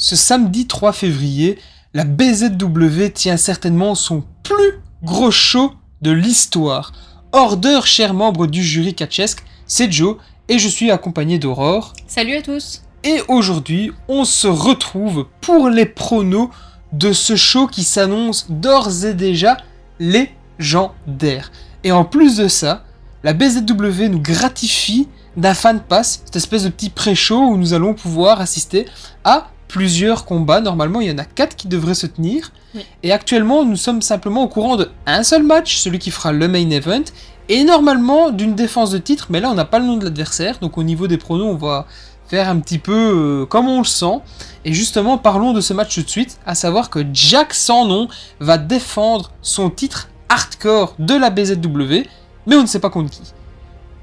Ce samedi 3 février, la BZW tient certainement son plus gros show de l'histoire. Hors d'heure, chers membres du jury Catchesque, c'est Joe et je suis accompagné d'Aurore. Salut à tous. Et aujourd'hui, on se retrouve pour les pronos de ce show qui s'annonce d'ores et déjà légendaire. Et en plus de ça, la BZW nous gratifie d'un fan pass, cette espèce de petit pré-show où nous allons pouvoir assister à plusieurs combats. Normalement, il y en a 4 qui devraient se tenir. Oui. Et actuellement, nous sommes simplement au courant d'un seul match, celui qui fera le main event, et normalement d'une défense de titre, mais là on n'a pas le nom de l'adversaire, donc au niveau des pronos, on va faire un petit peu comme on le sent. Et justement, parlons de ce match tout de suite, à savoir que Jack sans nom va défendre son titre hardcore de la BZW, mais on ne sait pas contre qui.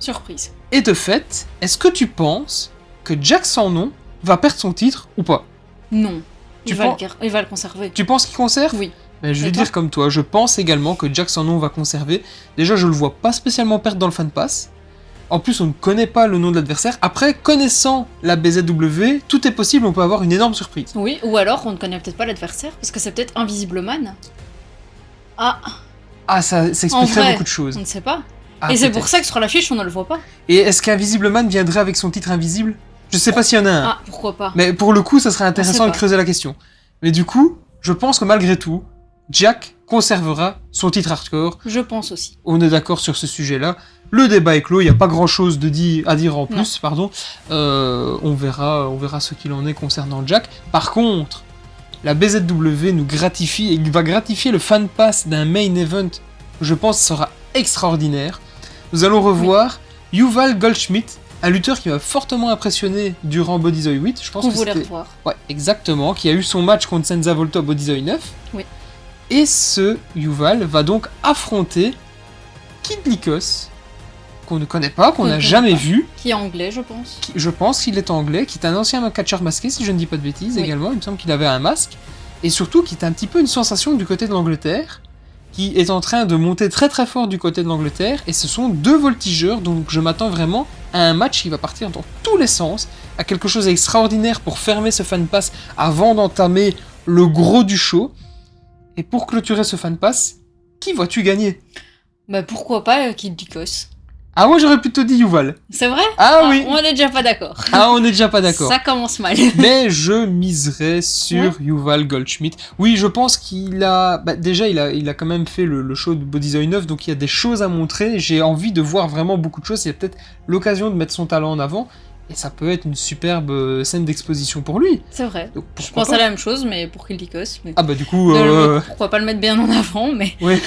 Surprise. Et de fait, est-ce que tu penses que Jack sans nom va perdre son titre ou pas ? Non. Tu Il va le conserver. Tu penses qu'il conserve ? Oui. Ben, je vais Et toi ? dire comme toi, je pense également que Jack sans nom va conserver. Déjà, je le vois pas spécialement perdre dans le fan pass. En plus, on ne connaît pas le nom de l'adversaire. Après, connaissant la BZW, tout est possible, on peut avoir une énorme surprise. Oui, ou alors on ne connaît peut-être pas l'adversaire, parce que c'est peut-être Invisible Man. Ah, Ah, ça en expliquerait vrai, beaucoup de choses. on ne sait pas. Ah, Et c'est peut-être. pour ça que sur l'affiche, on ne le voit pas. Et est-ce qu'Invisible Man viendrait avec son titre invisible ? Je sais pas s'il y en a un. Ah, pourquoi pas. Mais pour le coup, ça serait sait intéressant de pas. creuser la question. Mais du coup, je pense que malgré tout, Jack conservera son titre hardcore. Je pense aussi. On est d'accord sur ce sujet-là. Le débat est clos, il n'y a pas grand-chose à dire en plus, pardon. On verra ce qu'il en est concernant Jack. Par contre, la BZW nous gratifie, et il va gratifier le fan pass d'un main event, je pense sera extraordinaire. Nous allons revoir Yuval Goldschmidt, un lutteur qui m'a fortement impressionné durant Bodyzoy 8. Je pense On que voulait c'était... revoir. Ouais, exactement, qui a eu son match contre Senza Volta Bodyzoy 9. Oui. Et ce Yuval va donc affronter Kid Lycos, qu'on ne connaît pas, qu'on Qu'on ne n'a connaît jamais pas. vu. Qui est anglais, je pense. Je pense qu'il est anglais, qui est un ancien catcheur masqué, si je ne dis pas de bêtises Oui. également. Il me semble qu'il avait un masque. Et surtout, qui est un petit peu une sensation du côté de l'Angleterre, qui est en train de monter très très fort du côté de l'Angleterre. Et ce sont 2 voltigeurs, donc je m'attends vraiment à un match qui va partir dans tous les sens, à quelque chose d'extraordinaire pour fermer ce fan pass avant d'entamer le gros du show. Et pour clôturer ce fan pass, qui vois-tu gagner ? Bah pourquoi pas Kid Lycos. Ah, moi j'aurais plutôt dit Yuval. C'est vrai ? Ah oui. On est déjà pas d'accord. Ah, on n'est déjà pas d'accord. Ça commence mal. Mais je miserais sur Yuval Goldschmidt. Oui, je pense qu'il a... Bah, déjà, il a quand même fait le show de Bodyzoy 9, donc il y a des choses à montrer. J'ai envie de voir vraiment beaucoup de choses. Il y a peut-être l'occasion de mettre son talent en avant. Et ça peut être une superbe scène d'exposition pour lui. C'est vrai. Donc, Je pourquoi pense pas. à la même chose, mais pour Kid Lycos. Mais... Ah bah du coup... Pourquoi pas le mettre bien en avant, mais... Ouais,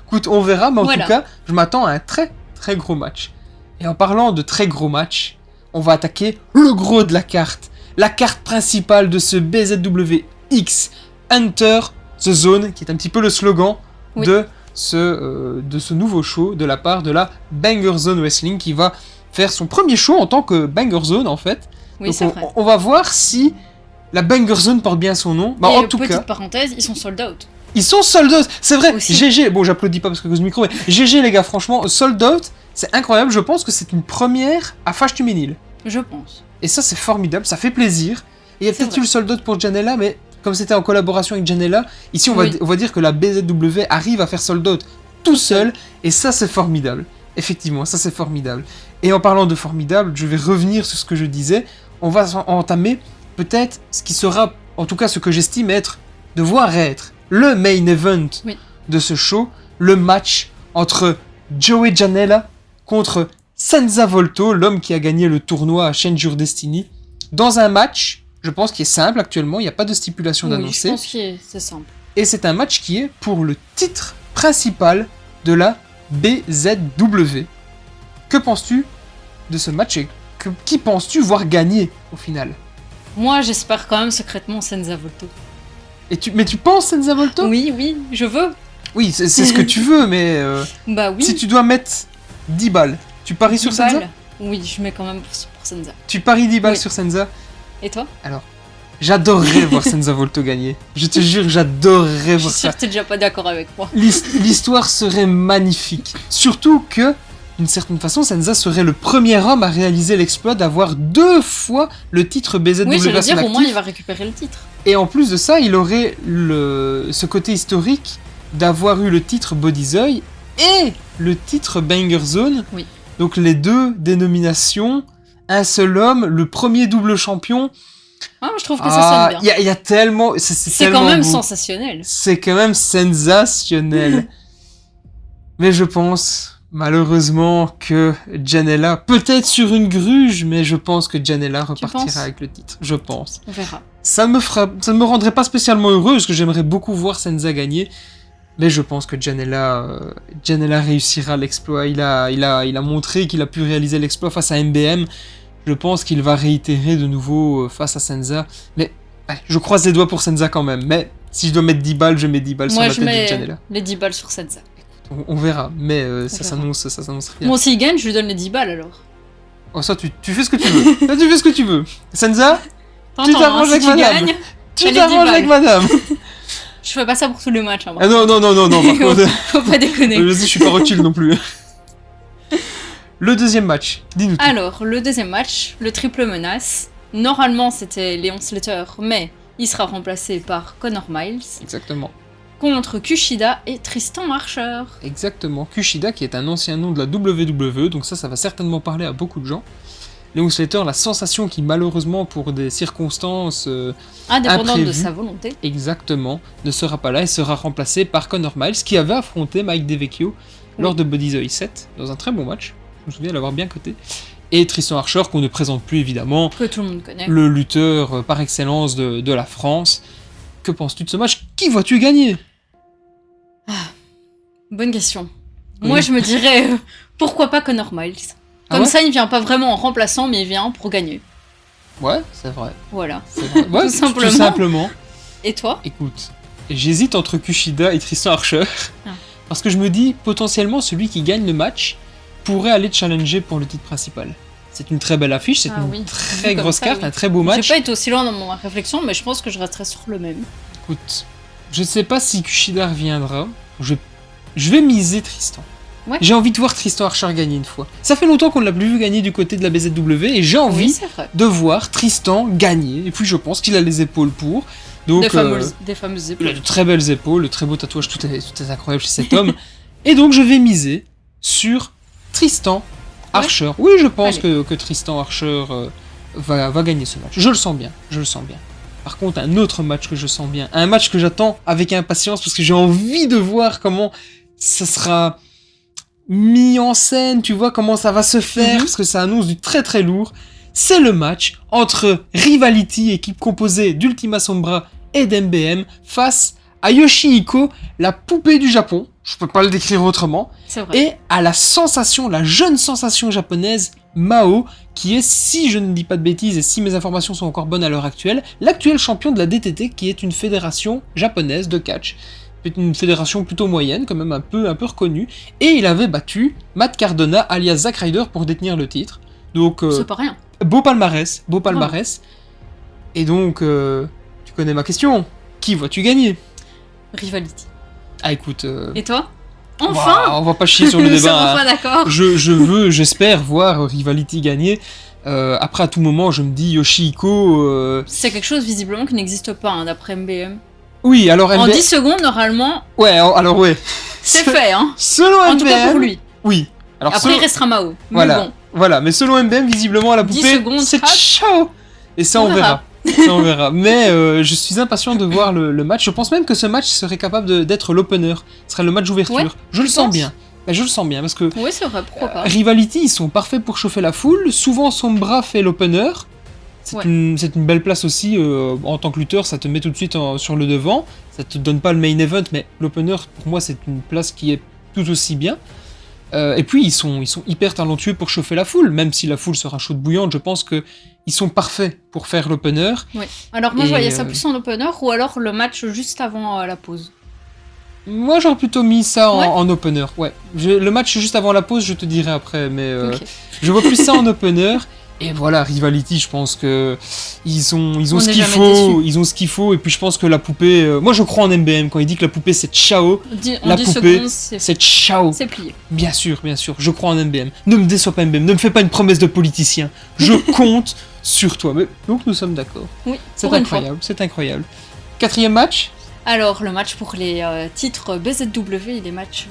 écoute, on verra. Mais en Voilà. tout cas, je m'attends à un très très gros match. Et en parlant de très gros match, on va attaquer le gros de la carte. La carte principale de ce BZW-X, Enter the Zone, qui est un petit peu le slogan Oui. de ce nouveau show de la part de la Banger Zone Wrestling, qui va faire son premier show en tant que Banger Zone en fait. Oui, Donc c'est on, vrai. on va voir si la Banger Zone porte bien son nom. Bah, Et en tout petite cas, parenthèse, ils sont sold out. ils sont sold out. C'est vrai, Aussi. GG. Bon, j'applaudis pas parce que cause du micro, mais GG les gars, franchement, sold out, c'est incroyable. Je pense que c'est une première à Fâche Tuménil. Je pense. Et ça, c'est formidable, ça fait plaisir. Et il y a C'est peut-être vrai. eu le sold out pour Janela, mais comme c'était en collaboration avec Janela, ici Oui. on va dire que la BZW arrive à faire sold out tout seul, et ça, c'est formidable. Effectivement, ça, c'est formidable. Et en parlant de formidable, je vais revenir sur ce que je disais. On va entamer peut-être ce qui sera, en tout cas ce que j'estime devoir être le main event Oui. de ce show, le match entre Joey Janela contre Senza Volto, l'homme qui a gagné le tournoi à Change Your Destiny, dans un match, je pense, qui est simple actuellement, il n'y a pas de stipulation Oui, je d'annoncer, pense que c'est simple. et c'est un match qui est pour le titre principal de la BZW. Que penses-tu de ce match et qui penses-tu voir gagner au final ? Moi, j'espère quand même secrètement Senza Volto. Mais tu penses Senza Volto ? Oui, oui, je veux. Oui, c'est ce que tu veux, mais Bah oui. si tu dois mettre 10 balles, tu paries sur 10 Senza ? balles. Oui, je mets quand même pour Senza. Tu paries 10 balles Oui. sur Senza ? Et toi ? J'adorerais voir Senza Volto gagner. Je te jure, j'adorerais Je voir suis ça. sûre que t'es déjà pas d'accord avec moi. L'histoire serait magnifique. Surtout que d'une certaine façon, Senza serait le premier homme à réaliser l'exploit d'avoir 2 fois le titre BZW Oui, j'allais à son dire, au moins actif. il va récupérer le titre. Et en plus de ça, il aurait ce côté historique d'avoir eu le titre Bodyzoy et le titre Banger Zone. Oui. Donc les 2 dénominations, un seul homme, le premier double champion. Ah, moi, je trouve que ça sonne bien. Il y a tellement... C'est tellement quand même beau. sensationnel. C'est quand même sensationnel. Mais je pense, malheureusement, que Janela, peut-être sur une gruge, mais je pense que Janela penses repartira avec le titre. Je pense. On verra. Ça ne me rendrait pas spécialement heureux, parce que j'aimerais beaucoup voir Senza gagner. Mais je pense que Janela réussira l'exploit. Il a montré qu'il a pu réaliser l'exploit face à MBM. Je pense qu'il va réitérer de nouveau face à Senza. Mais ouais, je croise les doigts pour Senza quand même. Mais si je dois mettre 10 balles, je mets 10 balles sur Moi, la je tête de mets Janela. les 10 balles sur Senza. On verra. Mais ça verra. s'annonce rien. Bon, s'il gagne, je lui donne les 10 balles alors. Oh, ça, tu fais ce que tu veux. Là, tu fais ce que tu veux. Senza, T'entends, t'arranges hein, avec si tu madame. gagnes, tu allez, 10 t'arranges balles. avec madame. Je fais pas ça pour tous les matchs. Hein, moi. Ah non, par contre. Faut pas déconner. Vas-y, je suis pas recul non plus. Le deuxième match, dis-nous tout. Alors, le deuxième match, le triple menace. Normalement, c'était Léon Slater, mais il sera remplacé par Connor Miles Exactement. contre Kushida et Tristan Archer. Exactement. Kushida, qui est un ancien nom de la WWE, donc ça va certainement parler à beaucoup de gens. Léon Slater, la sensation qui, malheureusement, pour des circonstances Indépendante de imprévues, sa volonté. exactement, ne sera pas là et sera remplacé par Connor Miles, qui avait affronté Mike DeVecchio lors de Bodyzoy 7, dans un très bon match. Je me souviens l'avoir bien coté. Et Tristan Archer, qu'on ne présente plus évidemment, Que tout le monde connaît. le lutteur par excellence de la France. Que penses-tu de ce match? Qui vois-tu gagner? Bonne question. Oui. Moi, je me dirais, pourquoi pas Connor Miles? Comme Ah ouais ça, il vient pas vraiment en remplaçant, mais il vient pour gagner. Ouais, c'est vrai. Voilà. C'est vrai. Ouais, Tout simplement. Tout simplement. Et toi? Écoute, j'hésite entre Kushida et Tristan Archer. Ah. Parce que je me dis, potentiellement, celui qui gagne le match pourrait aller challenger pour le titre principal. C'est une très belle affiche, c'est Ah une oui. très Vu comme grosse ça, carte, oui. un très beau J'ai match. pas été aussi loin dans ma réflexion, mais je pense que je resterai sur le même. Écoute, je sais pas si Kushida reviendra. Je vais miser Tristan. Ouais. J'ai envie de voir Tristan Archer gagner une fois. Ça fait longtemps qu'on ne l'a plus vu gagner du côté de la BZW et j'ai Oui, envie c'est vrai. de voir Tristan gagner. Et puis je pense qu'il a les épaules pour. Donc, Des fameuses il a épaules. de très belles épaules, de très beaux tatouages, tout est incroyable chez cet homme. Et donc je vais miser sur Tristan Archer. Oui, je pense que Tristan Archer va gagner ce match. Je le sens bien, je le sens bien. Par contre, un autre match que je sens bien, un match que j'attends avec impatience parce que j'ai envie de voir comment ça sera mis en scène, tu vois, comment ça va se faire, parce que ça annonce du très très lourd. C'est le match entre Rivality, équipe composée d'Ultima Sombra et d'MBM, face à Yoshihiko, la poupée du Japon, je peux pas le décrire autrement, C'est vrai. et à la sensation, la jeune sensation japonaise, Mao, qui est, si je ne dis pas de bêtises et si mes informations sont encore bonnes à l'heure actuelle, l'actuel champion de la DTT, qui est une fédération japonaise de catch. Une fédération plutôt moyenne, quand même un peu reconnue, et il avait battu Matt Cardona, alias Zack Ryder, pour détenir le titre. Donc, C'est pas rien. beau palmarès. Et donc, tu connais ma question. Qui vois-tu gagner? Rivality. Ah écoute, Et toi? Enfin! on va pas chier sur le Nous sommes débat. enfin d'accord. J'espère voir Rivality gagner. Après, à tout moment, je me dis Yoshihiko. C'est quelque chose visiblement qui n'existe pas, hein, d'après MBM. Oui, alors En MBM. 10 secondes, normalement, Ouais, alors ouais. c'est fait, hein. Selon En MBM. tout cas pour lui. Oui. Alors, Après, il restera Mao. Mais Voilà. bon, Voilà, mais selon MBM, visiblement, la 10 poupée, secondes, c'est scratch. ciao. Et ça, on verra. Ça, on verra. Mais je suis impatient de voir le match. Je pense même que ce match serait capable d'être l'opener. Ce serait le match d'ouverture. Ouais, je le tu sens penses bien. Ben, je le sens bien parce que oui, c'est vrai, pourquoi pas. Rivality, ils sont parfaits pour chauffer la foule. Souvent, Sombra fait l'opener. C'est Ouais. une belle place aussi. En tant que lutteur, ça te met tout de suite sur le devant. Ça te donne pas le main event, mais l'opener, pour moi, c'est une place qui est tout aussi bien. Et puis, ils sont hyper talentueux pour chauffer la foule. Même si la foule sera chaude bouillante, je pense que ils sont parfaits pour faire l'opener. Ouais. Alors moi, je Et, voyais ça plus en opener ou alors le match juste avant la pause. Moi, j'aurais plutôt mis ça Ouais. en opener. Ouais. Le match juste avant la pause, je te dirai après. Mais Ok. je vois plus ça en opener. Et voilà, Rivality, je pense que ils ont On ce n'est qu'il jamais faut, déçus. ils ont ce qu'il faut, et puis je pense que la poupée, moi je crois en MBM, quand il dit que la poupée c'est ciao, En la 10 poupée, secondes, c'est c'est ciao. plié. Bien sûr, je crois en MBM. Ne me déçois pas MBM, ne me fais pas une promesse de politicien. Je compte sur toi. Mais, donc nous sommes d'accord. Oui, C'est pour une fois. incroyable, c'est incroyable. Quatrième match. Alors, le match pour les titres BZW et les matchs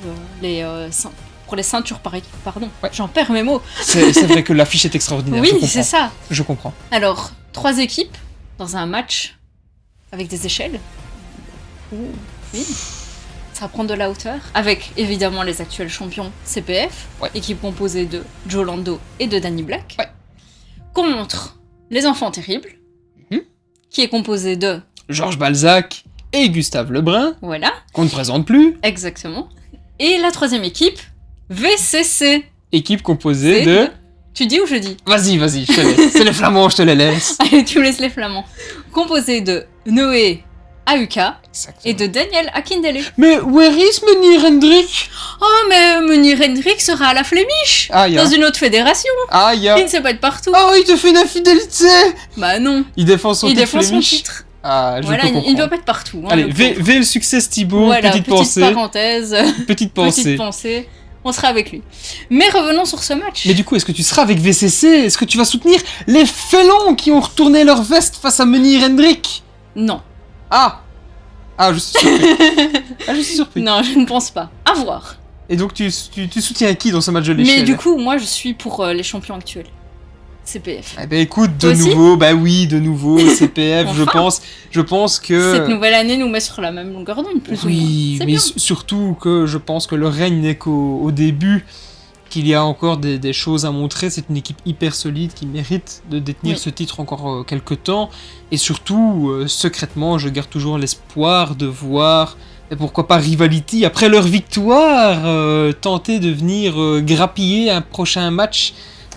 pour les ceintures par équipe, pardon. Ouais. J'en perds mes mots. C'est vrai que l'affiche est extraordinaire. je Oui, comprends. c'est ça. Je comprends. Alors, 3 équipes dans un match avec des échelles. Oui. Ça va prendre de la hauteur. Avec évidemment les actuels champions CPF, Ouais. équipe composée de Joe Lando et de Danny Black. Ouais. Contre les Enfants Terribles, Mhm. qui est composé de. Georges Balzac et Gustave Lebrun, Voilà, qu'on ne présente plus. exactement. Et la 3e équipe, VCC. Équipe composée C'est de... Tu dis ou je dis? Vas-y, je te laisse. C'est les Flamands, je te les laisse. Allez, tu me laisses les flamands. Composé de Noé Ahuka et de Daniel Akindele. Mais where is Menir Hendrik? Oh, mais Munir Hendrik sera à la Flémiche, Ah, dans une autre fédération. Ah, Il ne sait pas être partout. Oh, il te fait une infidélité. Bah non, Il défend son il titre défend son Flemish. titre. Ah, je Voilà, peux il ne comprendre. doit pas être partout. Hein, Allez, le V, pauvre. V le succès Thibaut, Voilà, petite pensée. parenthèse, Petite pensée. petite pensée. On sera avec lui. Mais revenons sur ce match. Mais du coup, est-ce que tu seras avec VCC? Est-ce que tu vas soutenir les félons qui ont retourné leur veste face à Menir Hendrik? Non, Ah, je suis surpris. Je suis surpris. non, je ne pense pas. À voir. Et donc, tu soutiens qui dans ce match de l'échelle? Mais du coup, moi, je suis pour les champions actuels. CPF. Eh ben écoute, Toi de aussi nouveau, bah oui, de nouveau, CPF, Enfin. je pense que... Cette nouvelle année nous met sur la même longueur d'onde, plus ou moins. Oui, C'est mais bien. surtout que je pense que le règne n'est qu'au début, qu'il y a encore des choses à montrer. C'est une équipe hyper solide qui mérite de détenir Oui. ce titre encore quelques temps. Et surtout, secrètement, je garde toujours l'espoir de voir, et pourquoi pas Rivality, après leur victoire, tenter de venir grappiller un prochain match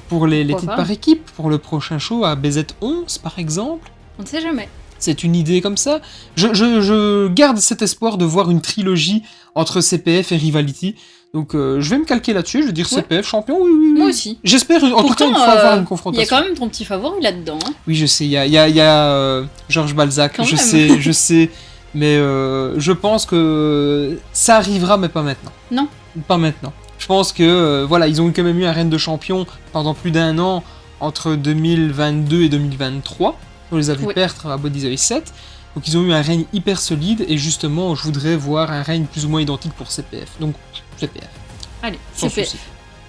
pour les Pourquoi titres pas. par équipe, pour le prochain show à BZ11 par exemple. On ne sait jamais. C'est une idée comme ça. Je garde cet espoir de voir une trilogie entre CPF et Rivality. Donc je vais me calquer là-dessus, je vais dire Ouais. CPF champion, oui, oui, oui. Moi aussi. J'espère en tout cas une fois avoir une Il y a confrontation. quand même ton petit favori là-dedans. Hein. Oui, je sais, il y a Georges Balzac, Quand je même. sais, mais je pense que ça arrivera, mais pas maintenant. Non. Pas maintenant. Je pense que, voilà, ils ont quand même eu un règne de champion pendant plus d'un an, entre 2022 et 2023. On les a vus Oui. perdre à Bodies 7. Donc ils ont eu un règne hyper solide, et justement, je voudrais voir un règne plus ou moins identique pour CPF. Donc, CPF. Allez, Sans CPF. souci.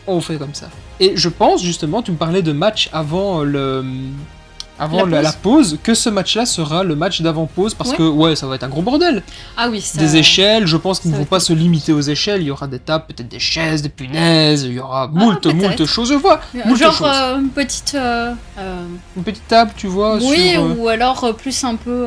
On fait comme ça. Et je pense justement, tu me parlais de match avant la pause, que ce match-là sera le match d'avant-pause, parce Ouais. que ouais, ça va être un gros bordel. Ah oui, ça... Des échelles, je pense qu'ils ne ça vont va pas être- se limiter aux échelles, il y aura des tables, peut-être des chaises, des punaises, il y aura moult peut-être. choses, je vois, moult Genre choses. une petite... Une petite table, tu vois, oui, sur... ou alors plus un peu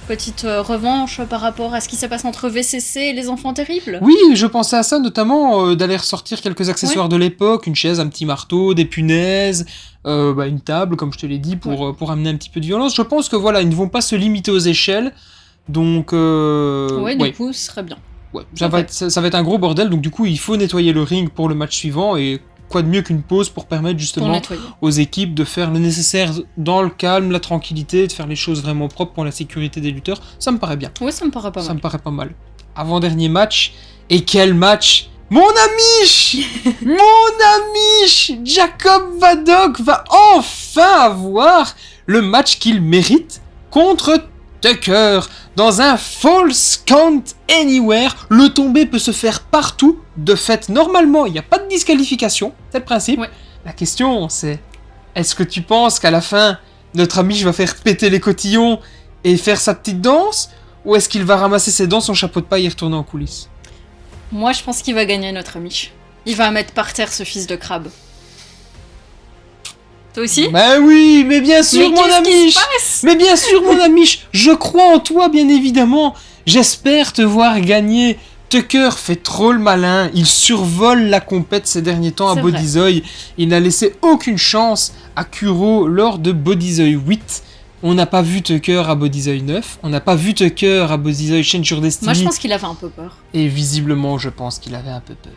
petite revanche par rapport à ce qui se passe entre VCC et les Enfants Terribles. Oui, je pensais à ça, notamment d'aller ressortir quelques accessoires de l'époque, une chaise, un petit marteau, des punaises, une table, comme je te l'ai dit, pour amener un petit peu de violence. Je pense que voilà, ils ne vont pas se limiter aux échelles, donc... Ouais, du ouais, coup, ce serait bien. ouais, ça va être un gros bordel, donc du coup, il faut nettoyer le ring pour le match suivant, et quoi de mieux qu'une pause pour permettre Pour justement nettoyer. aux équipes de faire le nécessaire dans le calme, la tranquillité, de faire les choses vraiment propres pour la sécurité des lutteurs. Ça me paraît bien. Ouais, ça me paraît pas Ça mal. me paraît pas mal. Avant-dernier match. Et quel match! Mon amiche! Mon amiche! Jacob Vadok va enfin avoir le match qu'il mérite contre Tucker dans un False Count Anywhere. Le tombé peut se faire partout. De fait, normalement, il n'y a pas de disqualification. C'est le principe. Ouais. La question, c'est est-ce que tu penses qu'à la fin, notre amiche va faire péter les cotillons et faire sa petite danse? Ou est-ce qu'il va ramasser ses dents, son chapeau de paille et retourner en coulisses? Moi, je pense qu'il va gagner notre ami. Il va mettre par terre ce fils de crabe. Toi aussi? Ben oui, mais bien sûr, Mais mon qu'est-ce qui amiche! se passe? Mais bien sûr, mon amiche! Je crois en toi, bien évidemment! J'espère te voir gagner. Tucker fait trop le malin, il survole la compète ces derniers temps à C'est vrai. Bodyzoy. Il n'a laissé aucune chance à Kuro lors de Bodyzoy 8. On n'a pas vu Tucker à Bodyzoy 9, on n'a pas vu Tucker à Bodyzoy Change Your Destiny. Moi, je pense qu'il avait un peu peur. Et visiblement, je pense qu'il avait un peu peur.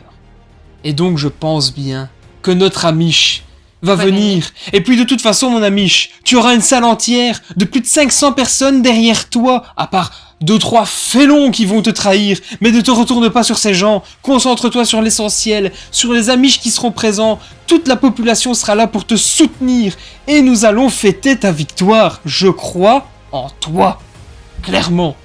Et donc, je pense bien que notre amiche va venir. Et puis de toute façon, mon ami, tu auras une salle entière de plus de 500 personnes derrière toi, à part 2-3 félons qui vont te trahir. Mais ne te retourne pas sur ces gens, concentre-toi sur l'essentiel, sur les Amish qui seront présents. Toute la population sera là pour te soutenir, et nous allons fêter ta victoire. Je crois en toi, clairement.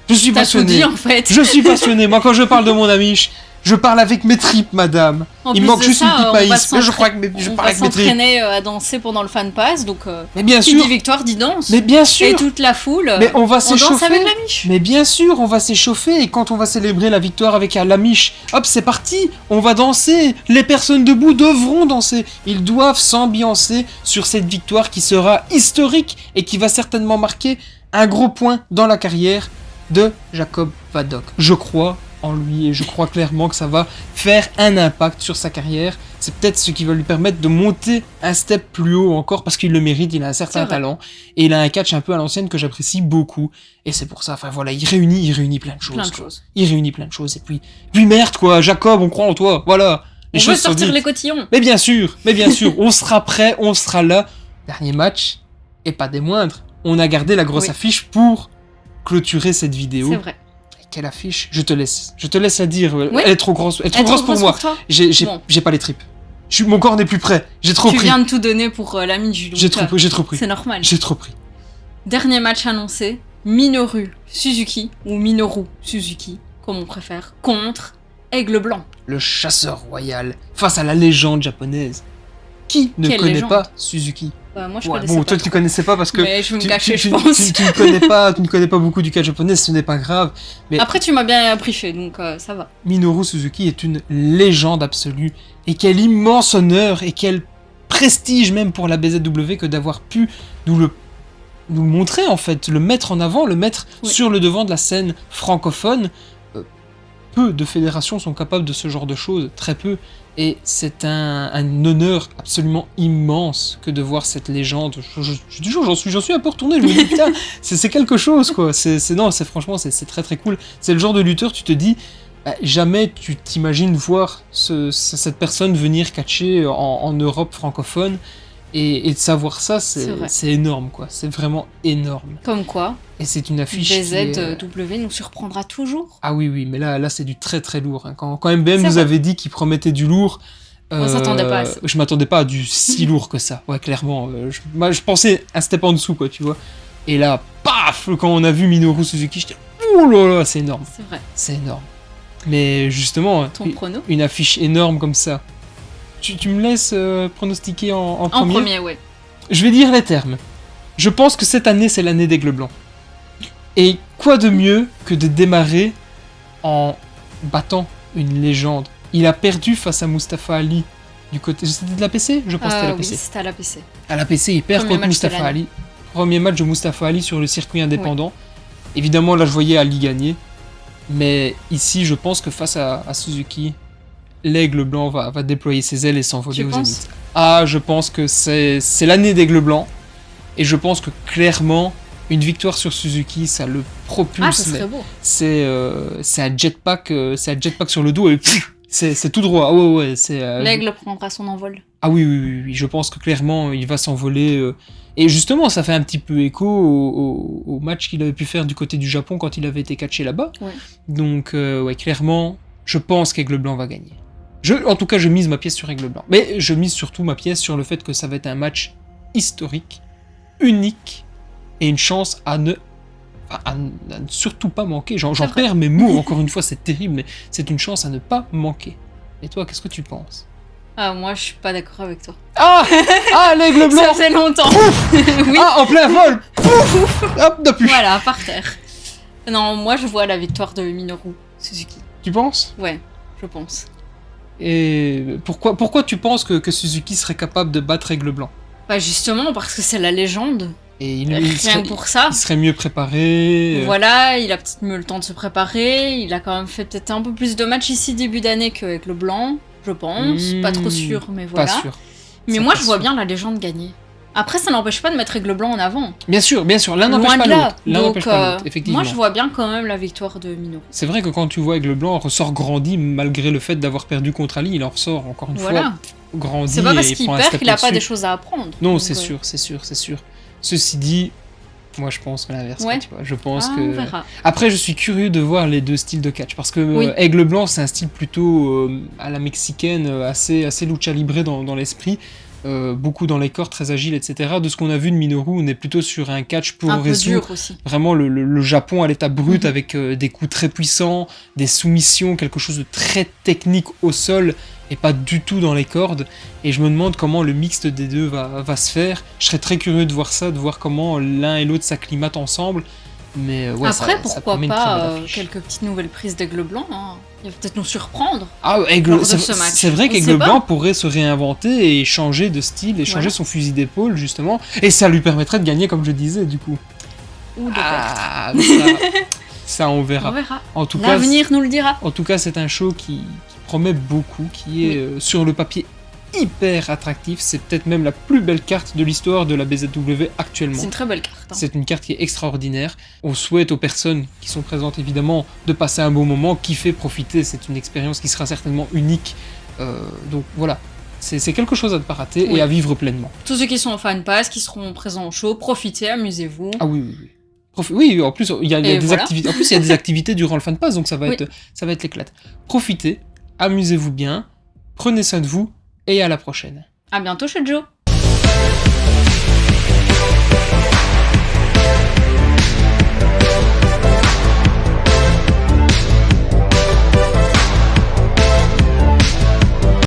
Je suis T'as tout passionné. dit, en fait. Je suis passionné. Moi, quand je parle de mon Amish, je parle avec mes tripes, madame. En Il plus manque de juste ça, une petite on va maïs. Mais je crois que je On parle va avec mes tripes. s'entraîner à danser pendant le fan pass, donc Mais bien qui sûr. dit victoire dit danse. Mais bien Et sûr. toute la foule, Mais on va on danse s'échauffer. avec la miche. Mais bien sûr, on va s'échauffer. Et quand on va célébrer la victoire avec l'Amish, hop, c'est parti. On va danser. Les personnes debout devront danser. Ils doivent s'ambiancer sur cette victoire qui sera historique et qui va certainement marquer un gros point dans la carrière de Jacob Vadok. Je crois en lui et je crois clairement que ça va faire un impact sur sa carrière. C'est peut-être ce qui va lui permettre de monter un step plus haut encore parce qu'il le mérite, il a un certain C'est vrai. talent et il a un catch un peu à l'ancienne que j'apprécie beaucoup et c'est pour ça, enfin voilà, il réunit plein de choses. Plein de quoi. choses. Il réunit plein de choses et puis merde quoi, Jacob, on croit en toi, voilà. On veut choses sont sortir dites. les cotillons. Mais bien sûr, on sera prêt, on sera là. Dernier match, et pas des moindres, on a gardé la grosse Oui. affiche pour clôturer cette vidéo. C'est vrai. Quelle affiche? Je te laisse la dire. Oui. Elle est trop grosse, elle est trop Elle est grosse pour moi. toi. J'ai Bon. pas les tripes. Mon corps n'est plus prêt. J'ai trop Tu pris. viens de tout donner pour l'ami du J'ai trop pris. C'est normal. J'ai trop pris. Dernier match annoncé, Minoru Suzuki, ou Minoru Suzuki, comme on préfère, contre Aigle Blanc. Le chasseur royal face à la légende japonaise. Qui ne Quelle connaît légende? pas Suzuki? Moi je Ouais, connaissais bon, pas. toi tu connaissais pas parce que Mais je vais me cacher, je tu pense. ne connais pas beaucoup du catch japonais, ce n'est pas grave. Mais Après tu m'as bien briefé, donc ça va. Minoru Suzuki est une légende absolue. Et quel immense honneur et quel prestige même pour la BZW que d'avoir pu nous le montrer en fait, le mettre en avant, le mettre Oui. sur le devant de la scène francophone. Peu de fédérations sont capables de ce genre de choses, très peu. Et c'est un honneur absolument immense que de voir cette légende. J'en suis un peu retourné, je me dis putain, c'est quelque chose quoi. Franchement, c'est très très cool. C'est le genre de lutteur, tu te dis, jamais tu t'imagines voir cette personne venir catcher en Europe francophone. Et de savoir ça, C'est vrai. c'est énorme quoi. C'est vraiment énorme. Comme quoi, Et c'est une affiche. qui est, BZW nous surprendra toujours. Ah oui, mais là c'est du très très lourd. Hein. Quand MBM C'est nous vrai. avait dit qu'il promettait du lourd, On s'attendait pas à ça. je m'attendais pas à du si lourd que ça. Ouais, clairement. Je pensais un step en dessous, quoi, tu vois. Et là, paf, quand on a vu Minoru Suzuki, j'étais ouh là là, c'est énorme. C'est vrai. C'est énorme. Mais justement, Ton prono une affiche énorme comme ça. Tu me laisses pronostiquer en En premier. premier, ouais. Je vais dire les termes. Je pense que cette année, c'est l'année d'Aigle Blanc. Et quoi de mieux que de démarrer en battant une légende. Il a perdu face à Mustafa Ali du côté... C'était de la PC? Je pense que c'était la Oui, PC. c'était à la PC. À la PC, il perd Premier contre match de Mustafa l'année. Ali. Premier match de Mustafa Ali sur le circuit indépendant. Évidemment, là, je voyais Ali gagner. Mais ici, je pense que face à Suzuki, l'Aigle Blanc va déployer ses ailes et s'envoler Tu aux penses zéniths. Ah, je pense que c'est l'année d'Aigle Blanc. Et je pense que clairement, une victoire sur Suzuki, ça le propulse. Ah, ça mais serait beau. c'est un jetpack sur le dos et pff, c'est tout droit. Ah ouais, c'est. L'aigle prendra son envol. Ah oui, je pense que clairement, il va s'envoler. Et justement, ça fait un petit peu écho au match qu'il avait pu faire du côté du Japon quand il avait été catché là-bas. Ouais. Donc, ouais, clairement, je pense qu'Aigle Blanc va gagner. En tout cas, je mise ma pièce sur Aigle Blanc. Mais je mise surtout ma pièce sur le fait que ça va être un match historique, unique, et une chance à ne surtout pas manquer. J'en vrai. perds mes mots, encore une fois, c'est terrible, mais c'est une chance à ne pas manquer. Et toi, qu'est-ce que tu penses? Ah, moi, je suis pas d'accord avec toi. Ah l'Aigle Blanc Ça fait longtemps. Oui. Ah, en plein vol Pouf Hop, depuis. Voilà, par terre. Non, moi, je vois la victoire de Minoru Suzuki. Tu penses? Ouais, je pense. Et pourquoi tu penses que Suzuki serait capable de battre Aigle Blanc? Bah, justement, parce que c'est la légende. Et il Rien serait, que pour ça. il serait mieux préparé. Voilà, il a peut-être mieux le temps de se préparer. Il a quand même fait peut-être un peu plus de matchs ici début d'année qu'avec le blanc, je pense. Pas trop sûr, mais voilà. Pas sûr. Mais Ça, moi, pas je vois sûr. bien la légende gagner. Après, ça n'empêche pas de mettre Aigle Blanc en avant. Bien sûr, l'un n'empêche Loin pas de là. l'autre. L'un Donc, n'empêche pas l'autre, effectivement. moi, je vois bien quand même la victoire de Minoru. C'est vrai que quand tu vois Aigle Blanc ressort grandi, malgré le fait d'avoir perdu contre Ali, il en ressort encore une fois grandi. C'est pas parce et qu'il prend un perd step qu'il a pas au-dessus. des choses à apprendre. Non, Donc, c'est sûr. Ceci dit, moi je pense l'inverse. Ouais. Tu vois. Je pense on que. verra. Après, je suis curieux de voir les deux styles de catch parce que Oui. Aigle Blanc, c'est un style plutôt à la mexicaine, assez lucha libre dans l'esprit. Beaucoup dans les corps, très agile, etc. De ce qu'on a vu de Minoru, on est plutôt sur un catch pour Un peu Resu, dur aussi. vraiment le Japon à l'état brut avec des coups très puissants, des soumissions, quelque chose de très technique au sol et pas du tout dans les cordes. Et je me demande comment le mixte des deux va se faire. Je serais très curieux de voir ça, de voir comment l'un et l'autre s'acclimatent ensemble. Mais ouais, Après, ça pourquoi promet une très pas belle affiche. quelques petites nouvelles prises d'Aigle Blanc. Hein. Il va peut-être nous surprendre. Ah, lors de c'est ce match. c'est vrai On qu'Aigle sait pas. Blanc pourrait se réinventer et changer de style et changer Voilà. son fusil d'épaule justement. Et ça lui permettrait de gagner comme je disais du coup. Ou de Ah, ça on perdre. verra. On verra. En tout cas, L'avenir nous le dira. En tout cas, c'est un show qui promet beaucoup, qui est sur le papier hyper attractif. C'est peut-être même la plus belle carte de l'histoire de la BZW actuellement. C'est une très belle carte. Hein. C'est une carte qui est extraordinaire. On souhaite aux personnes qui sont présentes évidemment de passer un bon moment, kiffer, profiter. C'est une expérience qui sera certainement unique. Donc voilà, c'est quelque chose à ne pas rater Oui. et à vivre pleinement. Tous ceux qui sont en fan pass, qui seront présents au show, profitez, amusez-vous. Ah oui. Oui, en plus, il y a Et des voilà. activités. En plus, il y a des activités durant le fan pass, donc ça va Oui. être l'éclate. Profitez, amusez-vous bien, prenez soin de vous et à la prochaine. À bientôt chez Joe.